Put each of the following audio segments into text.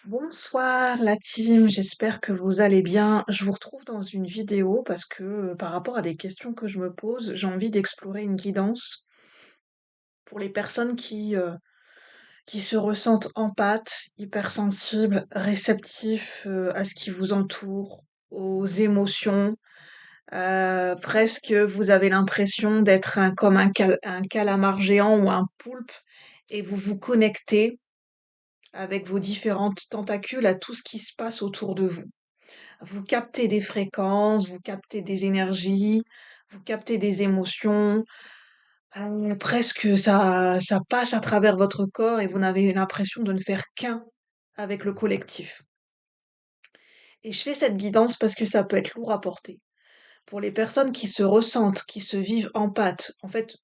Bonsoir la team, j'espère que vous allez bien. Je vous retrouve dans une vidéo parce que par rapport à des questions que je me pose, j'ai envie d'explorer une guidance pour les personnes qui se ressentent empathes, hypersensibles, réceptifs à ce qui vous entoure, aux émotions. Presque vous avez l'impression d'être comme un calamar géant ou un poulpe et vous vous connectez avec vos différentes tentacules à tout ce qui se passe autour de vous. Vous captez des fréquences, vous captez des énergies, vous captez des émotions. Presque ça passe à travers votre corps et vous n'avez l'impression de ne faire qu'un avec le collectif. Et je fais cette guidance parce que ça peut être lourd à porter. Pour les personnes qui se ressentent, qui se vivent empathes, en fait,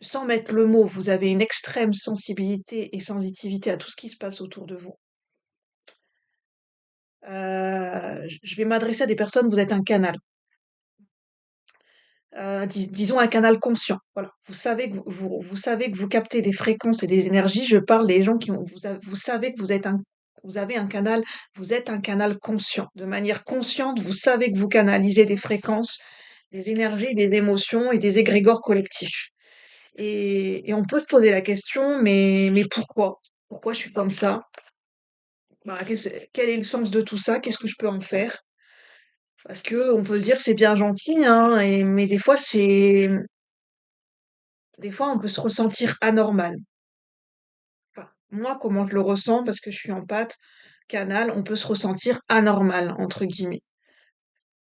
sans mettre le mot, vous avez une extrême sensibilité et sensitivité à tout ce qui se passe autour de vous. Je vais m'adresser à des personnes, vous êtes un canal. Disons un canal conscient, voilà. Vous savez que vous captez des fréquences et des énergies. Je parle des gens qui ont vous savez que vous avez un canal, vous êtes un canal conscient. De manière consciente, vous savez que vous canalisez des fréquences, des énergies, des émotions et des égrégores collectifs. Et on peut se poser la question: «Mais pourquoi? Pourquoi je suis comme ça? Bah, quel est le sens de tout ça? Qu'est-ce que je peux en faire?» Parce que on peut se dire: «C'est bien gentil, hein», mais des fois, on peut se ressentir anormal. Enfin, moi, comment je le ressens, parce que je suis en pâte, canal, on peut se ressentir «anormal» entre guillemets.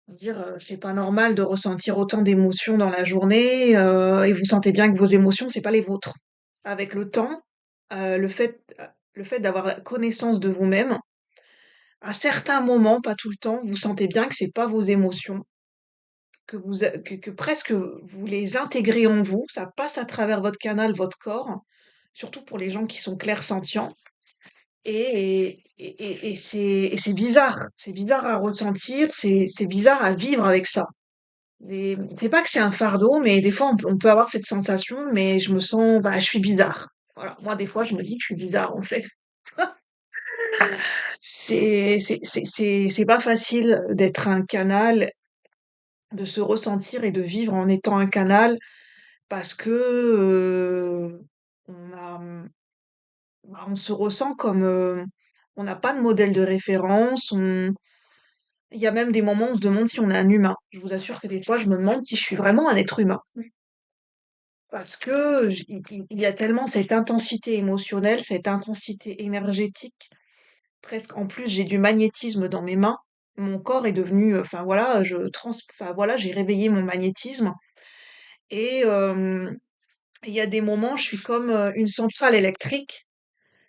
Dire, c'est pas normal de ressentir autant d'émotions dans la journée, et vous sentez bien que vos émotions, c'est pas les vôtres. Avec le temps, le fait d'avoir la connaissance de vous-même, à certains moments, pas tout le temps, vous sentez bien que c'est pas vos émotions, que presque vous les intégrez en vous, ça passe à travers votre canal, votre corps, surtout pour les gens qui sont clairsentients. Et c'est bizarre. C'est bizarre à ressentir, c'est bizarre à vivre avec ça. Et c'est pas que c'est un fardeau, mais des fois on peut avoir cette sensation, mais je me sens, bah, je suis bizarre. Voilà, moi des fois je me dis que je suis bizarre en fait. C'est pas facile d'être un canal, de se ressentir et de vivre en étant un canal parce que, on a, bah, on se ressent comme, on n'a pas de modèle de référence, il y a même des moments où on se demande si on est un humain. Je vous assure que des fois, je me demande si je suis vraiment un être humain. Parce que il y a tellement cette intensité émotionnelle, cette intensité énergétique. Presque, en plus, j'ai du magnétisme dans mes mains. Mon corps est devenu, enfin voilà, enfin voilà, j'ai réveillé mon magnétisme. Et il y a des moments, je suis comme une centrale électrique.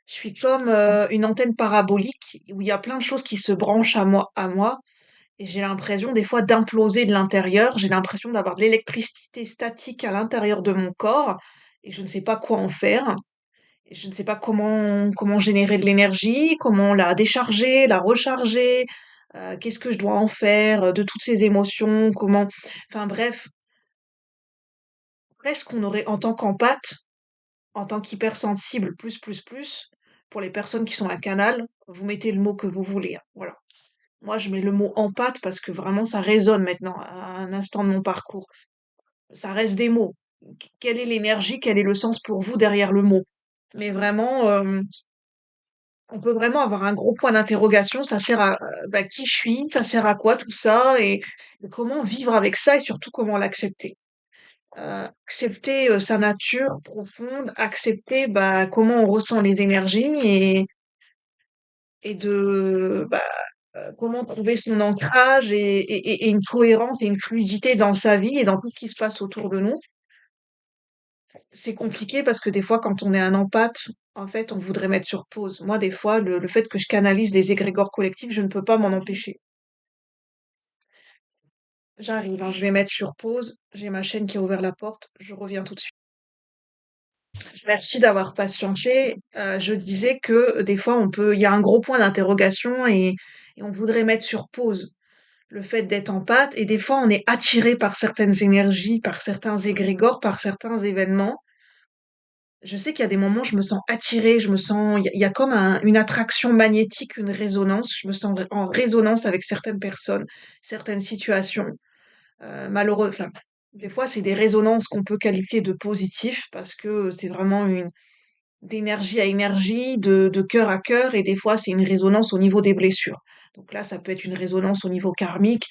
Je suis comme une antenne parabolique où il y a plein de choses qui se branchent à moi. Et j'ai l'impression des fois d'imploser de l'intérieur. J'ai l'impression d'avoir de l'électricité statique à l'intérieur de mon corps et je ne sais pas quoi en faire. Et je ne sais pas comment générer de l'énergie, comment la décharger, la recharger, qu'est-ce que je dois en faire de toutes ces émotions, enfin bref, presque on aurait en tant qu'empathe, en tant qu'hypersensible, pour les personnes qui sont un canal, vous mettez le mot que vous voulez, hein, voilà. Moi, je mets le mot empathe parce que vraiment ça résonne maintenant à un instant de mon parcours. Ça reste des mots. Quelle est l'énergie, quel est le sens pour vous derrière le mot? Mais vraiment, on peut vraiment avoir un gros point d'interrogation. Ça sert à bah, qui je suis? Ça sert à quoi tout ça? Et comment vivre avec ça et surtout comment l'accepter? Accepter sa nature profonde, accepter bah, comment on ressent les énergies et de bah, comment trouver son ancrage et une cohérence et une fluidité dans sa vie et dans tout ce qui se passe autour de nous. C'est compliqué parce que des fois, quand on est un empathe, en fait, on voudrait mettre sur pause. Moi, des fois, le fait que je canalise des égrégores collectifs, je ne peux pas m'en empêcher. J'arrive, hein, je vais mettre sur pause. J'ai ma chaîne qui a ouvert la porte. Je reviens tout de suite. Merci d'avoir patienté. Je disais que des fois, il y a un gros point d'interrogation et on voudrait mettre sur pause le fait d'être en pâte. Et des fois, on est attiré par certaines énergies, par certains égrégores, par certains événements. je sais qu'il y a des moments, je me sens attirée, il y a comme une attraction magnétique, une résonance. Je me sens en résonance avec certaines personnes, certaines situations. Malheureux, enfin, des fois, c'est des résonances qu'on peut qualifier de positives parce que c'est vraiment d'énergie à énergie, de cœur à cœur, et des fois, c'est une résonance au niveau des blessures. Donc là, ça peut être une résonance au niveau karmique,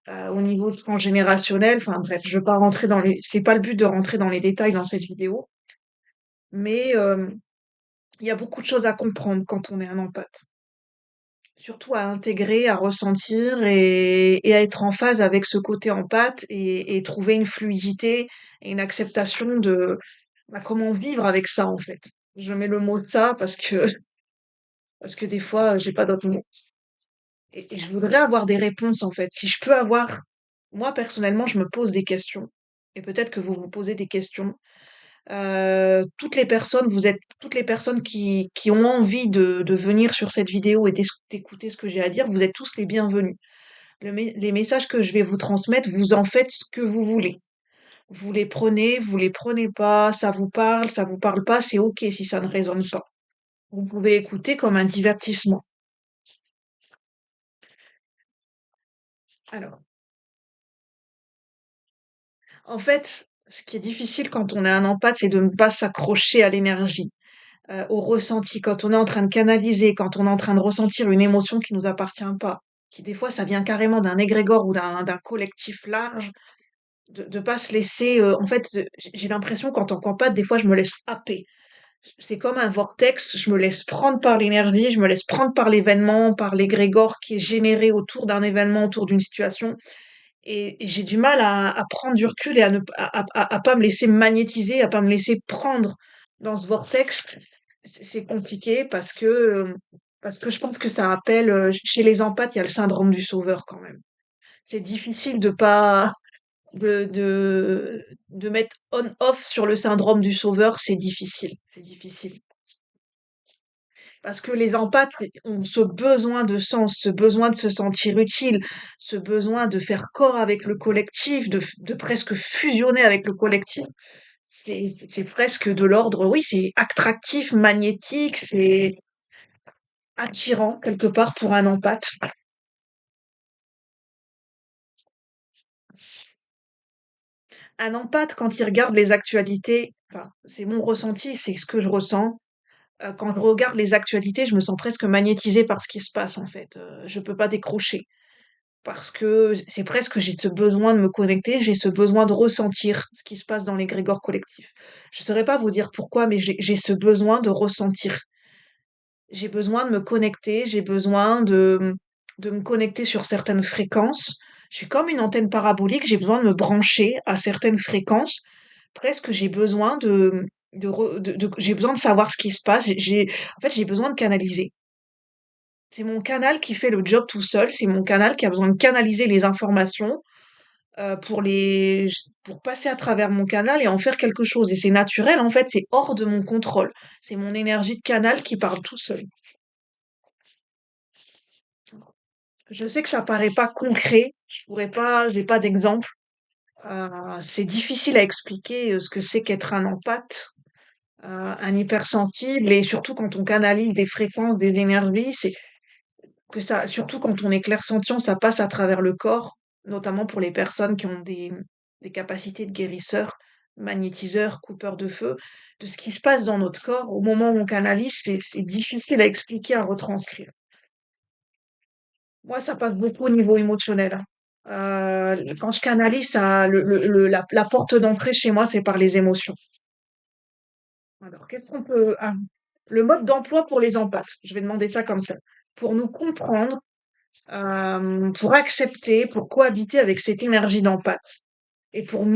au niveau transgénérationnel. Enfin bref, je veux pas rentrer c'est pas le but de rentrer dans les détails dans cette vidéo, mais il y a beaucoup de choses à comprendre quand on est un empath. Surtout à intégrer, à ressentir et à être en phase avec ce côté empathe et trouver une fluidité et une acceptation de comment vivre avec ça en fait. Je mets le mot ça parce que des fois j'ai pas d'autres mots. Et je voudrais avoir des réponses en fait. Si je peux avoir, moi personnellement, je me pose des questions et peut-être que vous vous posez des questions. Toutes les personnes qui ont envie de venir sur cette vidéo et d'écouter ce que j'ai à dire, vous êtes tous les bienvenus. Les messages que je vais vous transmettre, vous en faites ce que vous voulez. Vous les prenez pas, ça vous parle pas, c'est ok si ça ne résonne pas. Vous pouvez écouter comme un divertissement. Alors, en fait, ce qui est difficile quand on est un empath, c'est de ne pas s'accrocher à l'énergie, au ressenti. Quand on est en train de canaliser, quand on est en train de ressentir une émotion qui nous appartient pas, qui des fois ça vient carrément d'un égrégore ou d'un collectif large, de pas se laisser. En fait, j'ai l'impression qu'en tant qu'empath, des fois, je me laisse happer. C'est comme un vortex, je me laisse prendre par l'énergie, je me laisse prendre par l'événement, par l'égrégore qui est généré autour d'un événement, autour d'une situation. Et j'ai du mal à prendre du recul et à ne à pas me laisser magnétiser, à pas me laisser prendre dans ce vortex. C'est compliqué parce que je pense que ça appelle, chez les empathes, il y a le syndrome du sauveur quand même. C'est difficile de mettre on-off sur le syndrome du sauveur, c'est difficile. C'est difficile. Parce que les empathes ont ce besoin de sens, ce besoin de se sentir utile, ce besoin de faire corps avec le collectif, de presque fusionner avec le collectif. C'est presque de l'ordre, oui, c'est attractif, magnétique, c'est attirant quelque part pour un empathe. Un empathe, quand il regarde les actualités, enfin, c'est mon ressenti, c'est ce que je ressens. Quand je regarde les actualités, je me sens presque magnétisée par ce qui se passe en fait. Je peux pas décrocher. Parce que c'est presque j'ai ce besoin de me connecter, j'ai ce besoin de ressentir ce qui se passe dans l'égrégore collectif. Je saurais pas vous dire pourquoi, mais j'ai ce besoin de ressentir. J'ai besoin de me connecter, j'ai besoin de me connecter sur certaines fréquences. Je suis comme une antenne parabolique, j'ai besoin de me brancher à certaines fréquences. Presque j'ai besoin j'ai besoin de savoir ce qui se passe. En fait, j'ai besoin de canaliser. C'est mon canal qui fait le job tout seul. C'est mon canal qui a besoin de canaliser les informations pour passer à travers mon canal et en faire quelque chose. Et c'est naturel, en fait, c'est hors de mon contrôle. C'est mon énergie de canal qui parle tout seul. Je sais que ça paraît pas concret. J'ai pas d'exemple. C'est difficile à expliquer ce que c'est qu'être un empathe, un hypersensible, et surtout quand on canalise des fréquences, des énergies, surtout quand on est clairsentient, ça passe à travers le corps, notamment pour les personnes qui ont des capacités de guérisseur, magnétiseur, coupeur de feu, de ce qui se passe dans notre corps au moment où on canalise, c'est difficile à expliquer, à retranscrire. Moi, ça passe beaucoup au niveau émotionnel, hein. Quand je canalise, la porte d'entrée chez moi, c'est par les émotions. Alors, le mode d'emploi pour les empathes. Je vais demander ça comme ça. Pour nous comprendre, pour accepter, pour cohabiter avec cette énergie d'empathie et pour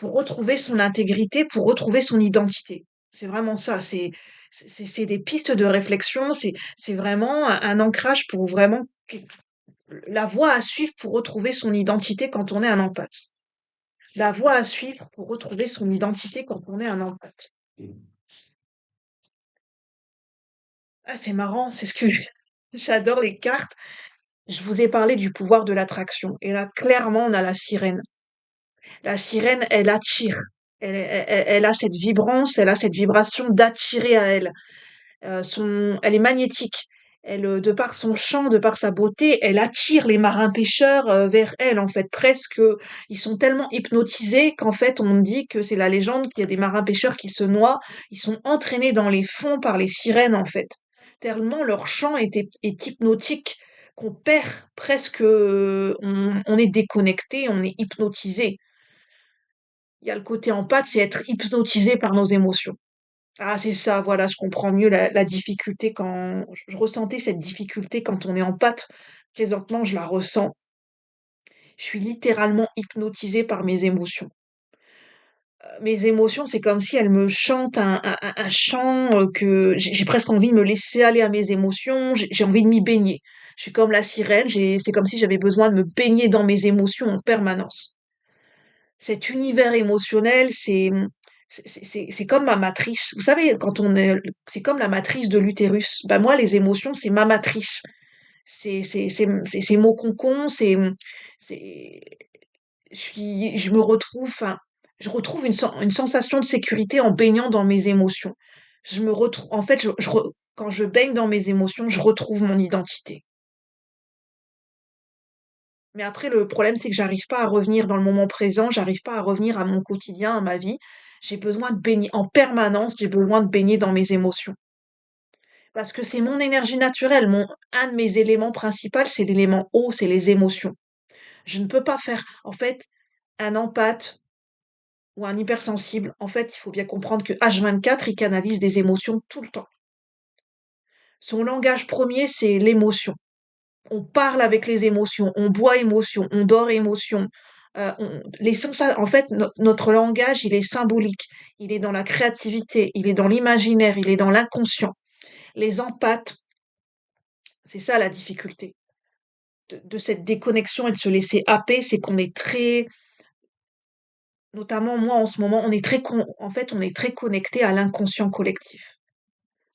retrouver son intégrité, pour retrouver son identité. C'est vraiment ça. C'est des pistes de réflexion. C'est vraiment un ancrage pour vraiment la voie à suivre pour retrouver son identité quand on est un empathe. La voie à suivre pour retrouver son identité quand on est un empathe. Ah, c'est marrant. J'adore les cartes. Je vous ai parlé du pouvoir de l'attraction. Et là, clairement, on a la sirène. La sirène, elle attire. Elle a cette vibrance, elle a cette vibration d'attirer à elle. Elle est magnétique. Elle, de par son chant, de par sa beauté, elle attire les marins pêcheurs, vers elle, en fait. Presque, ils sont tellement hypnotisés qu'en fait, on dit que c'est la légende qu'il y a des marins pêcheurs qui se noient. Ils sont entraînés dans les fonds par les sirènes, en fait. Tellement leur chant est hypnotique qu'on perd presque, on est déconnecté, on est hypnotisé. Il y a le côté empathe, c'est être hypnotisé par nos émotions. Ah, c'est ça, voilà, je comprends mieux la difficulté quand je ressentais cette difficulté quand on est en pâte. Présentement, je la ressens. Je suis littéralement hypnotisée par mes émotions. Mes émotions, c'est comme si elles me chantent un chant, que j'ai presque envie de me laisser aller à mes émotions, j'ai envie de m'y baigner. Je suis comme la sirène, c'est comme si j'avais besoin de me baigner dans mes émotions en permanence. Cet univers émotionnel, c'est comme ma matrice. Vous savez, c'est comme la matrice de l'utérus. Bah, moi, les émotions, c'est ma matrice. C'est mon cocon, c'est, je me retrouve, enfin, je retrouve une sensation de sécurité en baignant dans mes émotions. Je me retrouve, en fait, quand je baigne dans mes émotions, je retrouve mon identité. Mais après, le problème, c'est que j'arrive pas à revenir dans le moment présent, j'arrive pas à revenir à mon quotidien, à ma vie. J'ai besoin de baigner en permanence, j'ai besoin de baigner dans mes émotions. Parce que c'est mon énergie naturelle, un de mes éléments principaux, c'est l'élément eau, c'est les émotions. Je ne peux pas faire, en fait, un empathe ou un hypersensible. En fait, il faut bien comprendre que H24, il canalise des émotions tout le temps. Son langage premier, c'est l'émotion. On parle avec les émotions, on boit émotion, on dort émotion. En fait, notre langage, il est symbolique. Il est dans la créativité, il est dans l'imaginaire, il est dans l'inconscient. Les empathes, c'est ça la difficulté de cette déconnexion et de se laisser happer, c'est qu'on est très, notamment moi en ce moment, en fait, on est très connecté à l'inconscient collectif.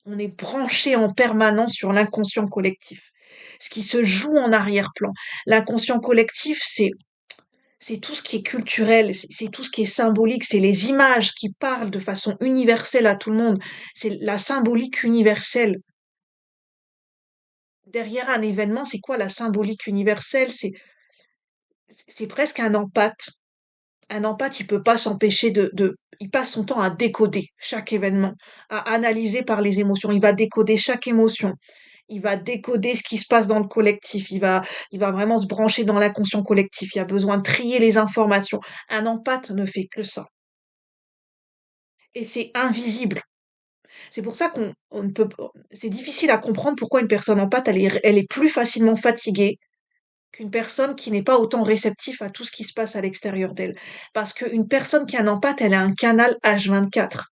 On est branché en permanence sur l'inconscient collectif. Ce qui se joue en arrière-plan. L'inconscient collectif, c'est tout ce qui est culturel, c'est tout ce qui est symbolique, c'est les images qui parlent de façon universelle à tout le monde. C'est la symbolique universelle. Derrière un événement, c'est quoi la symbolique universelle? C'est presque un empathe. Un empathe, il peut pas s'empêcher il passe son temps à décoder chaque événement, à analyser par les émotions. Il va décoder chaque émotion. Il va décoder ce qui se passe dans le collectif. Il va vraiment se brancher dans l'inconscient collectif. Il a besoin de trier les informations. Un empathe ne fait que ça. Et c'est invisible. C'est pour ça on ne peut c'est difficile à comprendre pourquoi une personne empathe, elle est plus facilement fatiguée qu'une personne qui n'est pas autant réceptive à tout ce qui se passe à l'extérieur d'elle. Parce qu'une personne qui est un empathe, elle a un canal H24.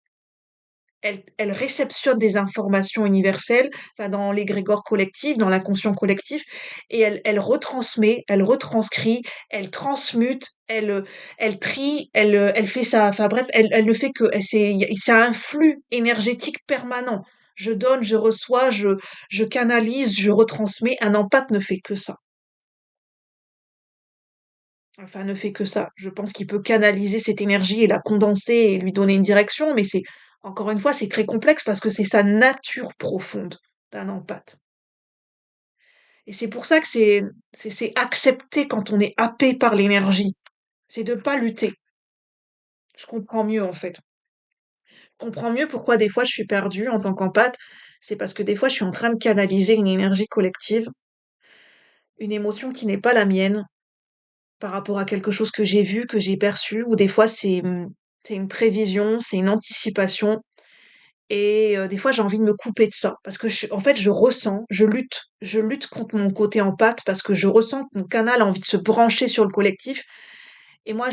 Elle réceptionne des informations universelles, enfin dans l'égrégore collectif, dans l'inconscient collectif, et elle retransmet, elle retranscrit, elle transmute, elle trie, elle fait ça, enfin bref, elle ne fait que, c'est un flux énergétique permanent. Je donne, je reçois, je canalise, je retransmets. Un empathe ne fait que ça. Enfin, ne fait que ça. Je pense qu'il peut canaliser cette énergie et la condenser et lui donner une direction, mais encore une fois, c'est très complexe parce que c'est sa nature profonde d'un empathe. Et c'est pour ça que c'est accepter quand on est happé par l'énergie. C'est de pas lutter. Je comprends mieux, en fait. Je comprends mieux pourquoi des fois je suis perdue en tant qu'empathe. C'est parce que des fois je suis en train de canaliser une énergie collective, une émotion qui n'est pas la mienne, par rapport à quelque chose que j'ai vu, que j'ai perçu, ou des fois c'est une prévision, c'est une anticipation. Et des fois, j'ai envie de me couper de ça parce que en fait, je ressens, je lutte contre mon côté empathe parce que je ressens que mon canal a envie de se brancher sur le collectif. Et moi,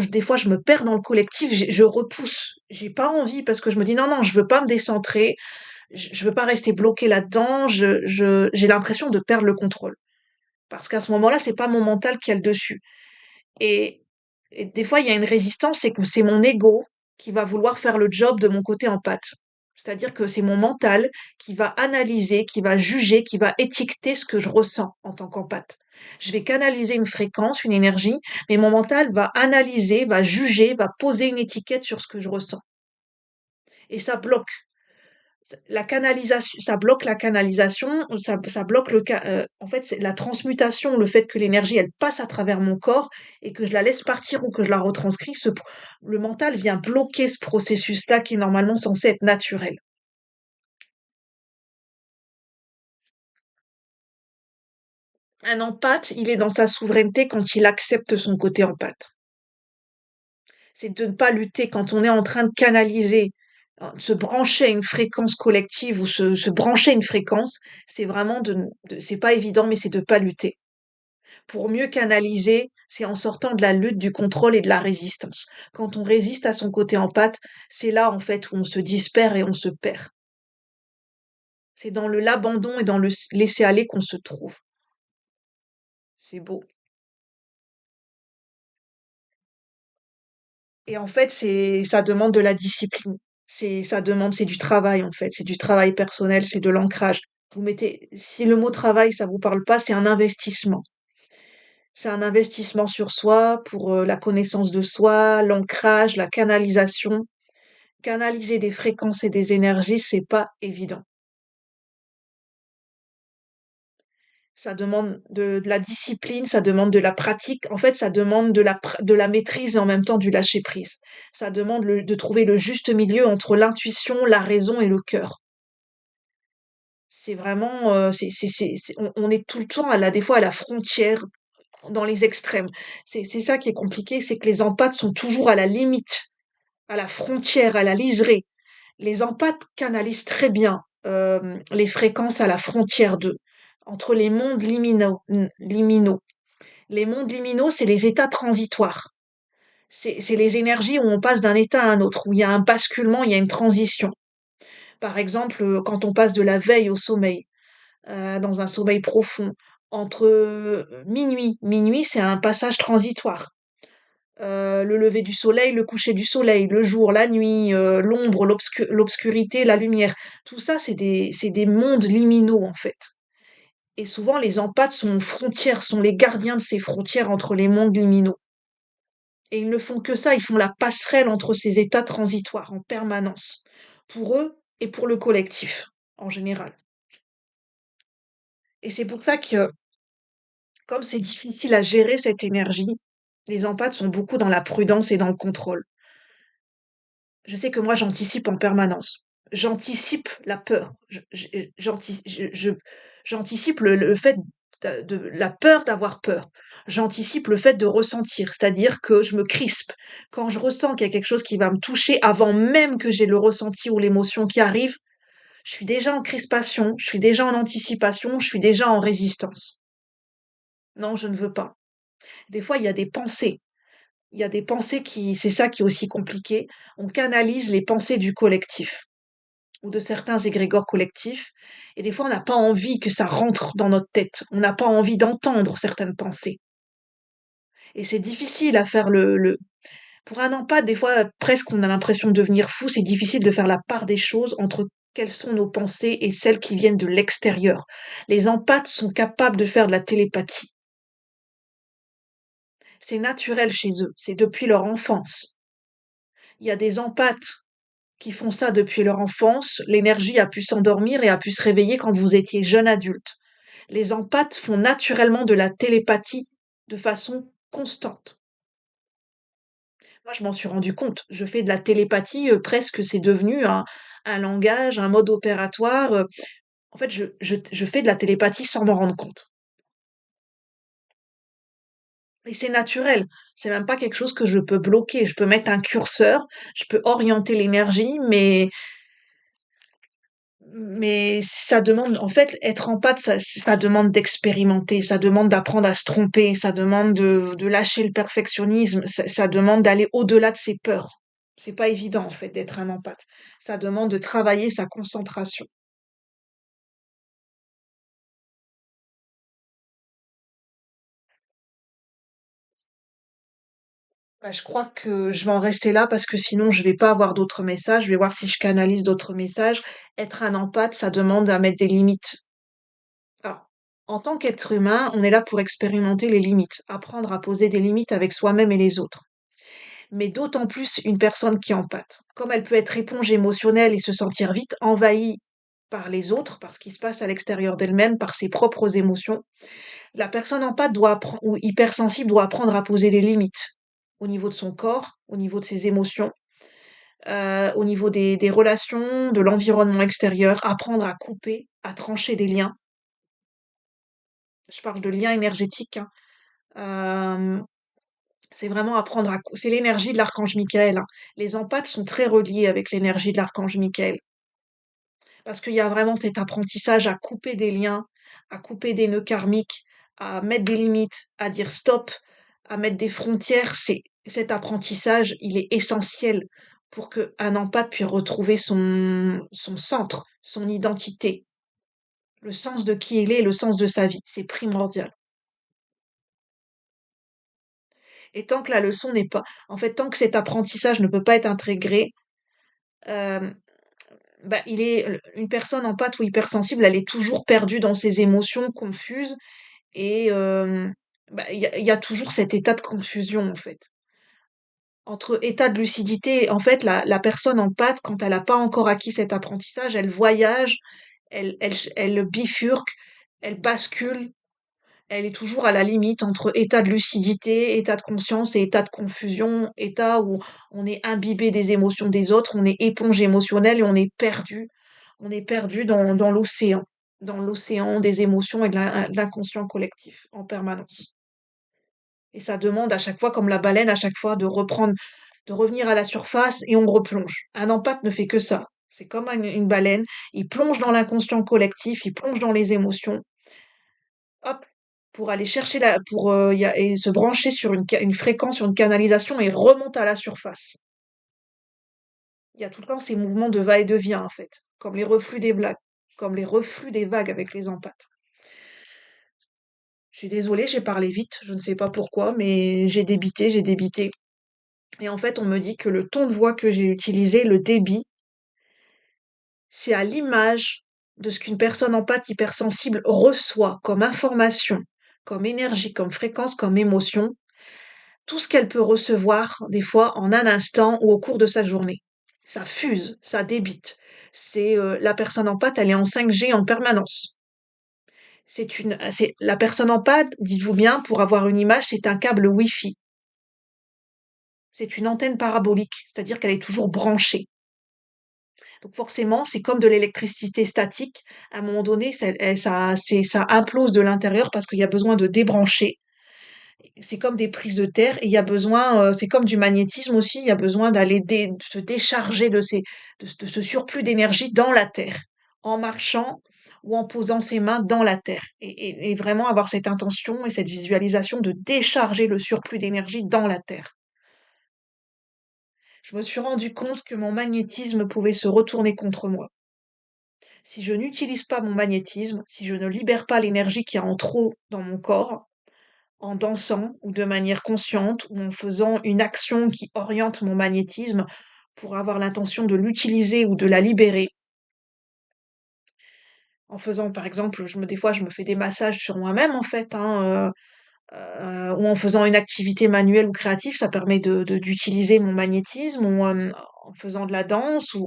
des fois, je me perds dans le collectif, je repousse. J'ai pas envie parce que je me dis non, non, je veux pas me décentrer, je veux pas rester bloquée là-dedans. J'ai l'impression de perdre le contrôle parce qu'à ce moment-là, c'est pas mon mental qui a le dessus. Et, des fois, il y a une résistance, c'est que c'est mon ego qui va vouloir faire le job de mon côté empathe. C'est-à-dire que c'est mon mental qui va analyser, qui va juger, qui va étiqueter ce que je ressens en tant qu'empathe. Je vais canaliser une fréquence, une énergie, mais mon mental va analyser, va juger, va poser une étiquette sur ce que je ressens. Et ça bloque. La canalisation, ça bloque la canalisation, ça bloque en fait, c'est la transmutation, le fait que l'énergie, elle passe à travers mon corps et que je la laisse partir ou que je la retranscris. Le mental vient bloquer ce processus-là qui est normalement censé être naturel. Un empathe, il est dans sa souveraineté quand il accepte son côté empathe. C'est de ne pas lutter quand on est en train de canaliser, se brancher à une fréquence collective ou se brancher à une fréquence, c'est vraiment c'est pas évident, mais c'est de pas lutter. Pour mieux canaliser, c'est en sortant de la lutte, du contrôle et de la résistance. Quand on résiste à son côté empathe, c'est là, en fait, où on se disperse et on se perd. C'est dans l'abandon et dans le laisser aller qu'on se trouve. C'est beau. Et en fait, ça demande de la discipline. C'est du travail, en fait. C'est du travail personnel, c'est de l'ancrage. Si le mot travail, ça vous parle pas, c'est un investissement. C'est un investissement sur soi pour la connaissance de soi, l'ancrage, la canalisation. Canaliser des fréquences et des énergies, c'est pas évident. Ça demande de la discipline, ça demande de la pratique. En fait, ça demande de la maîtrise et en même temps du lâcher prise. Ça demande de trouver le juste milieu entre l'intuition, la raison et le cœur. C'est vraiment, on est tout le temps des fois à la frontière, dans les extrêmes. C'est ça qui est compliqué, c'est que les empathes sont toujours à la limite, à la frontière, à la liserée. Les empathes canalisent très bien les fréquences à la frontière d'eux, entre les mondes liminaux. Les mondes liminaux, c'est les états transitoires. C'est les énergies où on passe d'un état à un autre, où il y a un basculement, il y a une transition. Par exemple, quand on passe de la veille au sommeil, dans un sommeil profond, entre minuit, c'est un passage transitoire. Le lever du soleil, le coucher du soleil, le jour, la nuit, l'ombre, l'obscurité, la lumière. Tout ça, c'est des mondes liminaux, en fait. Et souvent, les empathes sont frontières, sont les gardiens de ces frontières entre les mondes liminaux. Et ils ne font que ça, ils font la passerelle entre ces états transitoires en permanence, pour eux et pour le collectif, en général. Et c'est pour ça que, comme c'est difficile à gérer cette énergie, les empathes sont beaucoup dans la prudence et dans le contrôle. Je sais que moi, j'anticipe en permanence. J'anticipe la peur. J'anticipe le fait la peur d'avoir peur. J'anticipe le fait de ressentir, c'est-à-dire que je me crispe. Quand je ressens qu'il y a quelque chose qui va me toucher, avant même que j'ai le ressenti ou l'émotion qui arrive, je suis déjà en crispation, je suis déjà en anticipation, je suis déjà en résistance. Non, je ne veux pas. Des fois, il y a des pensées. Il y a des pensées c'est ça qui est aussi compliqué. On canalise les pensées du collectif ou de certains égrégores collectifs. Et des fois, on n'a pas envie que ça rentre dans notre tête. On n'a pas envie d'entendre certaines pensées. Et c'est difficile à faire pour un empath, des fois, presque on a l'impression de devenir fou. C'est difficile de faire la part des choses entre quelles sont nos pensées et celles qui viennent de l'extérieur. Les empathes sont capables de faire de la télépathie. C'est naturel chez eux. C'est depuis leur enfance. Il y a des empathes qui font ça depuis leur enfance. L'énergie a pu s'endormir et a pu se réveiller quand vous étiez jeune adulte. Les empathes font naturellement de la télépathie de façon constante. Moi, je m'en suis rendu compte. Je fais de la télépathie, presque c'est devenu un langage, un mode opératoire. En fait, je fais de la télépathie sans m'en rendre compte. Et c'est naturel. C'est même pas quelque chose que je peux bloquer. Je peux mettre un curseur, je peux orienter l'énergie, mais ça demande, en fait, être en pâte, ça demande d'expérimenter, ça demande d'apprendre à se tromper, ça demande de lâcher le perfectionnisme, ça demande d'aller au-delà de ses peurs. C'est pas évident, en fait, d'être un empathe. Ça demande de travailler sa concentration. Bah, je crois que je vais en rester là parce que sinon je vais pas avoir d'autres messages. Je vais voir si je canalise d'autres messages. Être un empathe, ça demande à mettre des limites. Alors, en tant qu'être humain, on est là pour expérimenter les limites, apprendre à poser des limites avec soi-même et les autres. Mais d'autant plus une personne qui est empathe. Comme elle peut être éponge émotionnelle et se sentir vite envahie par les autres, par ce qui se passe à l'extérieur d'elle-même, par ses propres émotions, la personne empathe ou hypersensible doit apprendre à poser des limites au niveau de son corps, au niveau de ses émotions, au niveau des relations, de l'environnement extérieur, apprendre à couper, à trancher des liens. Je parle de liens énergétiques, hein. Hem, c'est vraiment apprendre c'est l'énergie de l'archange Michael, hein. Les empathes sont très reliés avec l'énergie de l'archange Michael parce qu'il y a vraiment cet apprentissage à couper des liens, à couper des nœuds karmiques, à mettre des limites, à dire stop, à mettre des frontières. Cet apprentissage, il est essentiel pour qu'un empathe puisse retrouver son centre, son identité, le sens de qui il est, le sens de sa vie. C'est primordial. Et tant que la leçon n'est pas en fait, tant que cet apprentissage ne peut pas être intégré, hem, bah, une personne empathique ou hypersensible, elle est toujours perdue dans ses émotions confuses et bah, il y a toujours cet état de confusion, en fait. Entre état de lucidité en fait, la personne empathique, quand elle a pas encore acquis cet apprentissage, elle voyage, elle bifurque, elle bascule. Elle est toujours à la limite entre état de lucidité, état de conscience et état de confusion, état où on est imbibé des émotions des autres, on est éponge émotionnelle et on est perdu. On est perdu dans l'océan des émotions et de l'inconscient collectif en permanence. Et ça demande à chaque fois, comme la baleine, à chaque fois de revenir à la surface et on replonge. Un empathe ne fait que ça. C'est comme une baleine, il plonge dans l'inconscient collectif, il plonge dans les émotions. Hop, pour aller chercher et se brancher sur une fréquence, sur une canalisation et remonte à la surface. Il y a tout le temps ces mouvements de va et de vient, en fait, comme les reflux des vagues avec les empathes. Je suis désolée, j'ai parlé vite, je ne sais pas pourquoi, mais j'ai débité. Et en fait, on me dit que le ton de voix que j'ai utilisé, le débit, c'est à l'image de ce qu'une personne empathe hypersensible reçoit comme information, comme énergie, comme fréquence, comme émotion, tout ce qu'elle peut recevoir, des fois, en un instant ou au cours de sa journée. Ça fuse, ça débite. La personne empathe, elle est en 5G en permanence. C'est la personne empathe, dites-vous bien, pour avoir une image, c'est un câble Wi-Fi. C'est une antenne parabolique, c'est-à-dire qu'elle est toujours branchée. Donc forcément, c'est comme de l'électricité statique. À un moment donné, ça implose de l'intérieur parce qu'il y a besoin de débrancher. C'est comme des prises de terre et il y a besoin, c'est comme du magnétisme aussi, il y a besoin de se décharger de ce surplus d'énergie dans la terre, en marchant ou en posant ses mains dans la terre et vraiment avoir cette intention et cette visualisation de décharger le surplus d'énergie dans la terre. Je me suis rendu compte que mon magnétisme pouvait se retourner contre moi. Si je n'utilise pas mon magnétisme, si je ne libère pas l'énergie qui a en trop dans mon corps, en dansant ou de manière consciente ou en faisant une action qui oriente mon magnétisme pour avoir l'intention de l'utiliser ou de la libérer. En faisant, par exemple, des fois, je me fais des massages sur moi-même, en fait, hein, ou en faisant une activité manuelle ou créative, ça permet d'utiliser mon magnétisme, ou en faisant de la danse, ou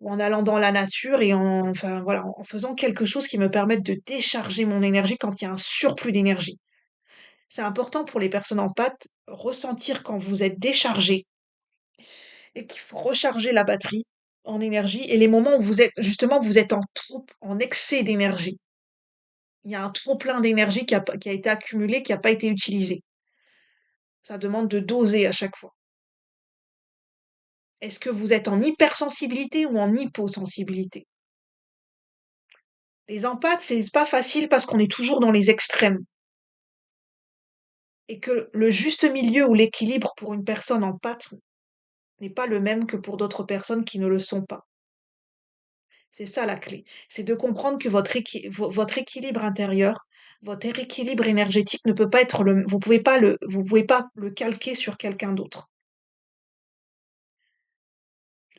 en allant dans la nature enfin, voilà, en faisant quelque chose qui me permette de décharger mon énergie quand il y a un surplus d'énergie. C'est important pour les personnes en pâte, ressentir quand vous êtes déchargé et qu'il faut recharger la batterie en énergie et les moments où vous êtes en trop, en excès d'énergie. Il y a un trop plein d'énergie qui a été accumulé, qui n'a pas été utilisé. Ça demande de doser à chaque fois. Est-ce que vous êtes en hypersensibilité ou en hyposensibilité? Les empathes, c'est pas facile parce qu'on est toujours dans les extrêmes et que le juste milieu ou l'équilibre pour une personne empathe n'est pas le même que pour d'autres personnes qui ne le sont pas. C'est ça la clé. C'est de comprendre que votre équilibre intérieur, votre équilibre énergétique ne peut pas être le vous pouvez pas le calquer sur quelqu'un d'autre.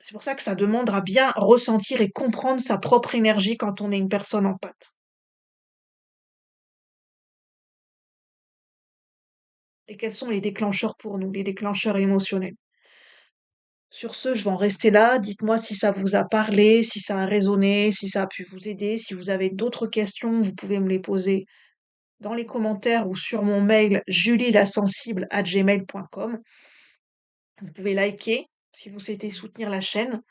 C'est pour ça que ça demande à bien ressentir et comprendre sa propre énergie quand on est une personne en pâte. Et quels sont les déclencheurs pour nous, les déclencheurs émotionnels. Sur ce, je vais en rester là. Dites-moi si ça vous a parlé, si ça a résonné, si ça a pu vous aider. Si vous avez d'autres questions, vous pouvez me les poser dans les commentaires ou sur mon mail julielasensible@gmail.com. Vous pouvez liker si vous souhaitez soutenir la chaîne.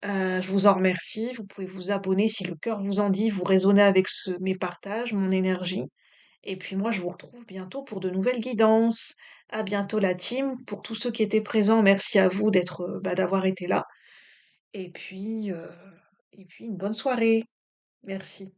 Je vous en remercie. Vous pouvez vous abonner si le cœur vous en dit, vous résonnez avec mes partages, mon énergie. Et puis moi, je vous retrouve bientôt pour de nouvelles guidances. À bientôt la team. Pour tous ceux qui étaient présents, merci à vous d'avoir été là. Et puis, une bonne soirée. Merci.